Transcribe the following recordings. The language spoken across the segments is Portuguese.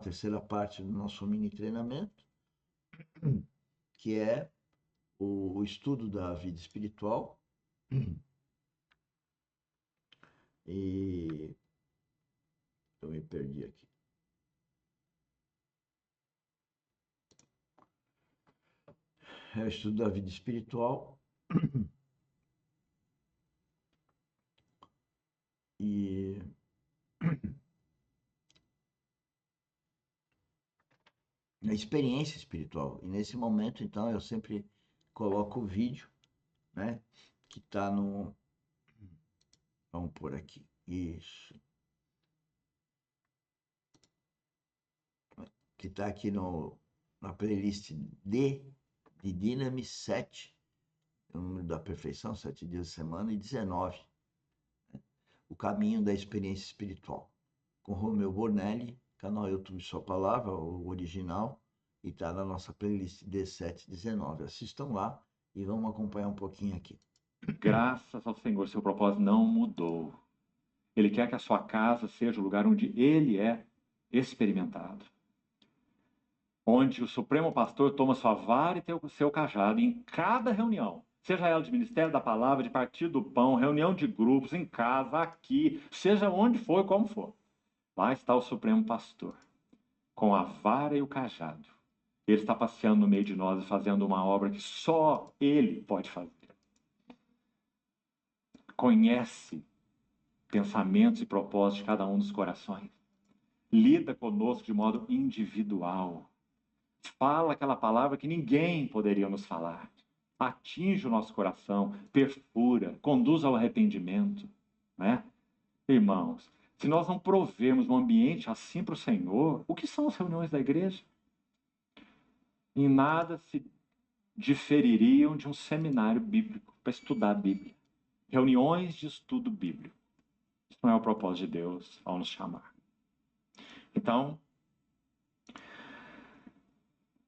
terceira parte do nosso mini treinamento, que é o estudo da vida espiritual. E eu me perdi aqui. É o estudo da vida espiritual. E a experiência espiritual. E nesse momento, então, eu sempre coloco o vídeo, né? Que está no. Vamos por aqui. Isso. Que está aqui na playlist de Dynamis 7, o número da perfeição, 7 dias de semana, e 19, né? O caminho da experiência espiritual. Com Romeu Bornelli, canal YouTube Sua Palavra, o original, e está na nossa playlist D719. Assistam lá e vamos acompanhar um pouquinho aqui. Graças ao Senhor, seu propósito não mudou. Ele quer que a sua casa seja o lugar onde ele é experimentado. Onde o Supremo Pastor toma sua vara e tem o seu cajado em cada reunião. Seja ela de Ministério da Palavra, de Partido do Pão, reunião de grupos, em casa, aqui, seja onde for e como for. Lá está o Supremo Pastor, com a vara e o cajado. Ele está passeando no meio de nós e fazendo uma obra que só ele pode fazer. Conhece pensamentos e propósitos de cada um dos corações. Lida conosco de modo individual. Fala aquela palavra que ninguém poderia nos falar. Atinge o nosso coração, perfura, conduz ao arrependimento, né? Irmãos, se nós não provermos um ambiente assim para o Senhor, o que são as reuniões da igreja? Em nada se difeririam de um seminário bíblico para estudar a Bíblia. Reuniões de estudo bíblico. Isso não é o propósito de Deus ao nos chamar. Então,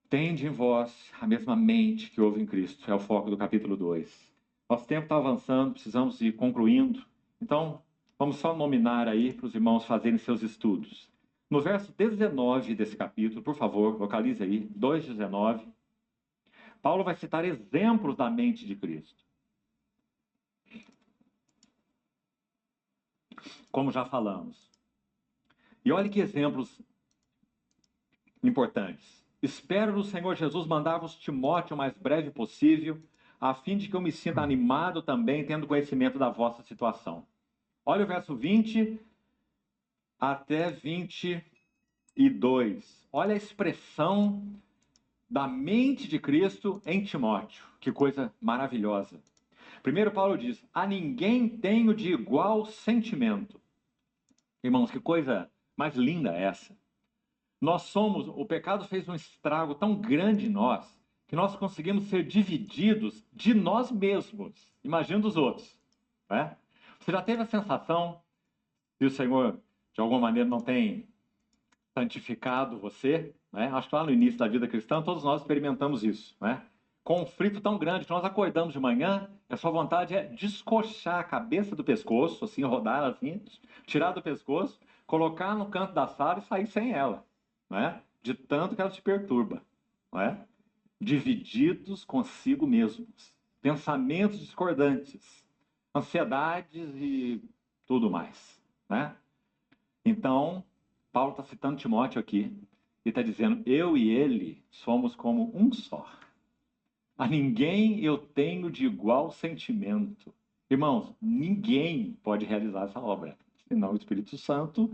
tende em vós a mesma mente que houve em Cristo. É o foco do capítulo 2. Nosso tempo está avançando, precisamos ir concluindo. Então, vamos só nominar aí para os irmãos fazerem seus estudos. No verso 19 desse capítulo, por favor, localize aí, 2:19. Paulo vai citar exemplos da mente de Cristo. Como já falamos. E olhe que exemplos importantes. Espero no Senhor Jesus mandar-vos Timóteo o mais breve possível, a fim de que eu me sinta animado também, tendo conhecimento da vossa situação. Olha o verso 20 até 22. Olha a expressão da mente de Cristo em Timóteo. Que coisa maravilhosa. Primeiro Paulo diz, a ninguém tenho de igual sentimento. Irmãos, que coisa mais linda essa. O pecado fez um estrago tão grande em nós, que nós conseguimos ser divididos de nós mesmos. Imagina dos outros, né? Você já teve a sensação que o Senhor, de alguma maneira, não tem santificado você, né? Acho que lá no início da vida cristã, todos nós experimentamos isso, né? Conflito tão grande que nós acordamos de manhã, e a sua vontade é descoxar a cabeça do pescoço, assim, rodar assim, tirar do pescoço, colocar no canto da sala e sair sem ela, né? De tanto que ela te perturba, né? Divididos consigo mesmos, pensamentos discordantes, ansiedades e tudo mais, né? Então, Paulo está citando Timóteo aqui e está dizendo: eu e ele somos como um só. A ninguém eu tenho de igual sentimento. Irmãos, ninguém pode realizar essa obra, senão o Espírito Santo,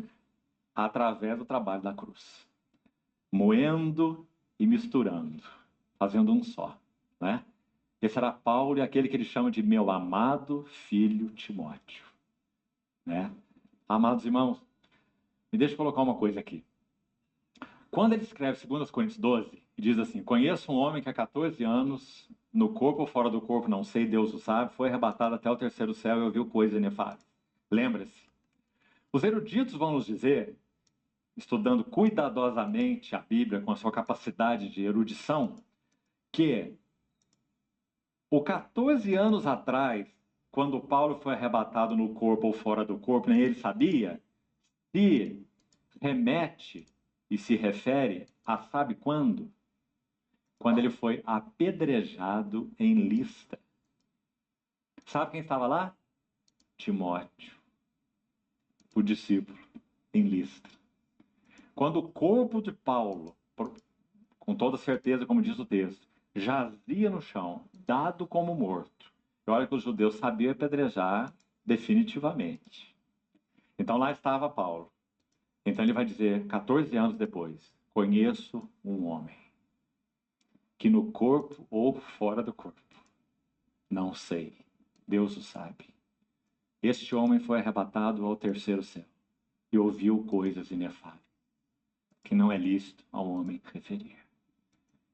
através do trabalho da cruz, moendo e misturando, fazendo um só, né? Esse era Paulo e aquele que ele chama de meu amado filho Timóteo, né? Amados irmãos, me deixa eu colocar uma coisa aqui. Quando ele escreve 2 Coríntios 12, e diz assim, conheço um homem que há 14 anos, no corpo ou fora do corpo, não sei, Deus o sabe, foi arrebatado até o terceiro céu e ouviu coisas inefáveis. Lembre-se, os eruditos vão nos dizer, estudando cuidadosamente a Bíblia com a sua capacidade de erudição, que o 14 anos atrás, quando Paulo foi arrebatado no corpo ou fora do corpo, nem ele sabia, se remete e se refere a sabe quando? Quando ele foi apedrejado em Listra. Sabe quem estava lá? Timóteo, o discípulo, em Listra. Quando o corpo de Paulo, com toda certeza, como diz o texto, jazia no chão, dado como morto. E olha que os judeus sabiam apedrejar definitivamente. Então lá estava Paulo. Então ele vai dizer, 14 anos depois, conheço um homem que no corpo ou fora do corpo, não sei, Deus o sabe. Este homem foi arrebatado ao terceiro céu e ouviu coisas inefáveis, que não é lícito ao homem referir.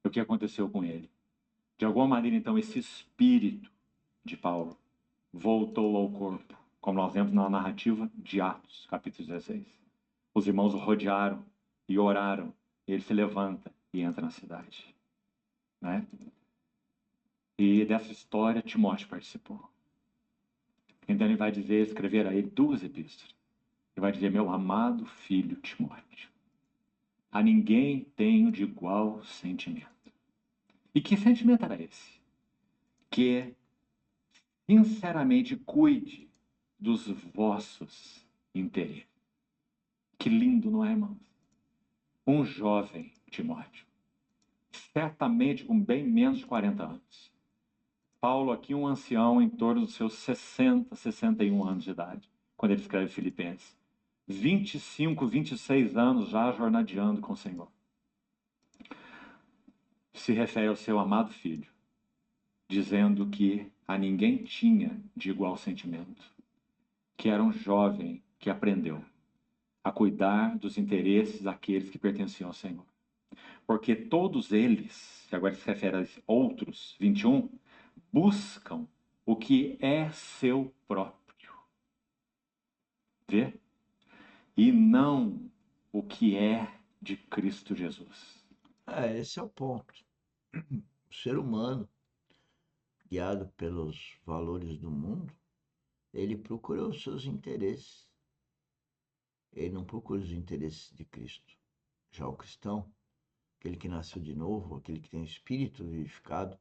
E o que aconteceu com ele? De alguma maneira, então, esse espírito de Paulo voltou ao corpo, como nós vemos na narrativa de Atos, capítulo 16. Os irmãos o rodearam e oraram, e ele se levanta e entra na cidade. Né? E dessa história, Timóteo participou. Então ele vai dizer, escrever a ele 2 epístolas. Ele vai dizer, meu amado filho Timóteo, a ninguém tenho de igual sentimento. E que sentimento era esse? Que, sinceramente, cuide dos vossos interesses. Que lindo, não é, irmãos? Um jovem Timóteo, certamente com bem menos de 40 anos. Paulo aqui, um ancião em torno dos seus 60, 61 anos de idade, quando ele escreve Filipenses. 25, 26 anos já jornadeando com o Senhor. Se refere ao seu amado filho, dizendo que a ninguém tinha de igual sentimento, que era um jovem que aprendeu a cuidar dos interesses daqueles que pertenciam ao Senhor. Porque todos eles, que agora se refere a outros, 21, buscam o que é seu próprio. Vê? E não o que é de Cristo Jesus. Esse é o ponto. O ser humano, guiado pelos valores do mundo, ele procura os seus interesses. Ele não procura os interesses de Cristo. Já o cristão, aquele que nasceu de novo, aquele que tem o espírito vivificado,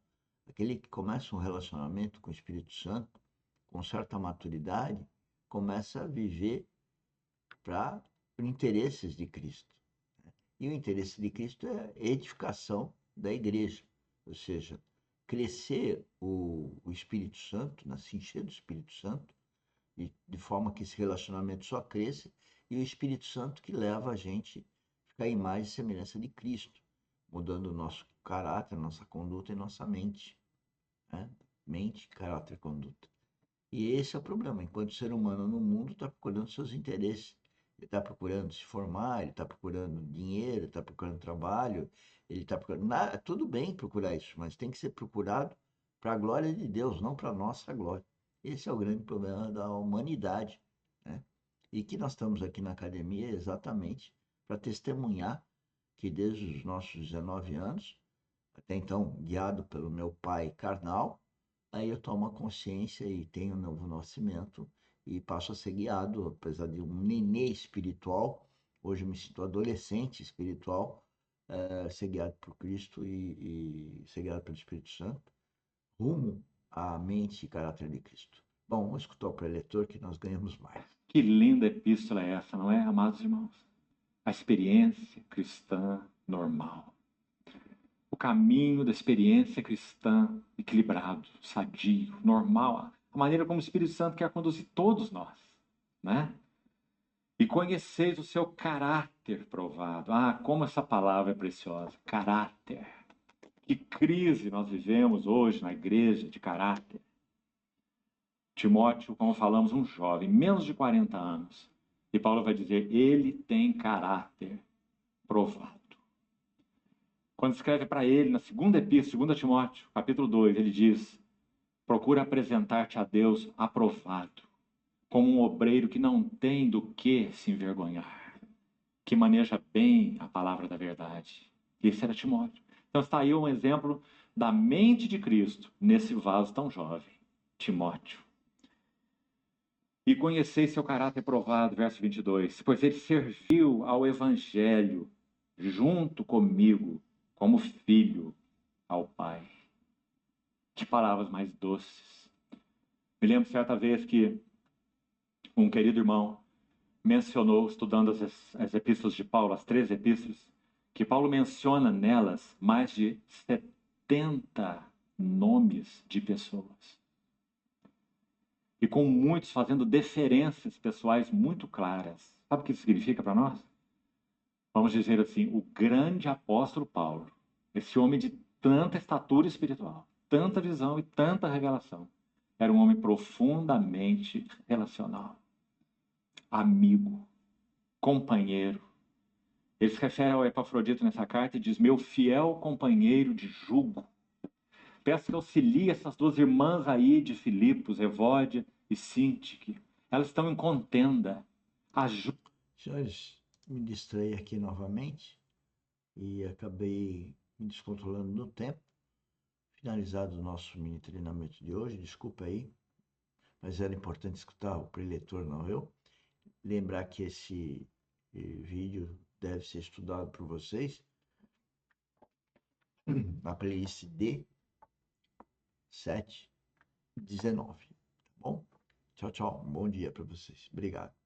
aquele que começa um relacionamento com o Espírito Santo, com certa maturidade, começa a viver para interesses de Cristo. E o interesse de Cristo é a edificação da igreja, ou seja, crescer o Espírito Santo, se encher do Espírito Santo, de forma que esse relacionamento só cresça, e o Espírito Santo que leva a gente a ficar em imagem e semelhança de Cristo, mudando o nosso caráter, nossa conduta e nossa mente. Né? Mente, caráter e conduta. E esse é o problema. Enquanto o ser humano no mundo está procurando seus interesses. Ele está procurando se formar, ele está procurando dinheiro, ele está procurando trabalho, ele está procurando. Tudo bem procurar isso, mas tem que ser procurado para a glória de Deus, não para a nossa glória. Esse é o grande problema da humanidade. Né? E que nós estamos aqui na academia exatamente para testemunhar que desde os nossos 19 anos, até então guiado pelo meu pai carnal, aí eu tomo a consciência e tenho um novo nascimento e passo a ser guiado, apesar de um nenê espiritual, hoje eu me sinto adolescente espiritual, ser guiado por Cristo e ser guiado pelo Espírito Santo, rumo à mente e caráter de Cristo. Bom, vamos escutar o preletor que nós ganhamos mais. Que linda epístola é essa, não é, amados irmãos? A experiência cristã normal. O caminho da experiência cristã equilibrado, sadio, normal. A maneira como o Espírito Santo quer conduzir todos nós, né? E conheceis o seu caráter provado. Ah, como essa palavra é preciosa. Caráter. Que crise nós vivemos hoje na igreja de caráter. Timóteo, como falamos, um jovem, menos de 40 anos. E Paulo vai dizer, ele tem caráter provado. Quando escreve para ele, na segunda epístola, 2 Timóteo, capítulo 2, ele diz, procura apresentar-te a Deus aprovado, como um obreiro que não tem do que se envergonhar, que maneja bem a palavra da verdade. Esse era Timóteo. Então está aí um exemplo da mente de Cristo nesse vaso tão jovem, Timóteo. E conheceis seu caráter provado, verso 22, pois ele serviu ao evangelho junto comigo, como filho ao Pai. Que palavras mais doces. Me lembro certa vez que um querido irmão mencionou, estudando as epístolas de Paulo, as 13 epístolas, que Paulo menciona nelas mais de 70 nomes de pessoas. E com muitos fazendo deferências pessoais muito claras. Sabe o que isso significa para nós? Vamos dizer assim, o grande apóstolo Paulo, esse homem de tanta estatura espiritual, tanta visão e tanta revelação, era um homem profundamente relacional, amigo, companheiro. Ele se refere ao Epafrodito nessa carta e diz: meu fiel companheiro de jugo. Peço que auxilie essas duas irmãs aí de Filipos, Evódia e Sintique. Elas estão em contenda. Ajuda. Senhores, me distraí aqui novamente e acabei me descontrolando no tempo. Finalizado o nosso mini treinamento de hoje, desculpa aí, mas era importante escutar o preletor, não eu. Lembrar que esse vídeo deve ser estudado por vocês na playlist D719, tá bom? Tchau, tchau. Um bom dia para vocês. Obrigado.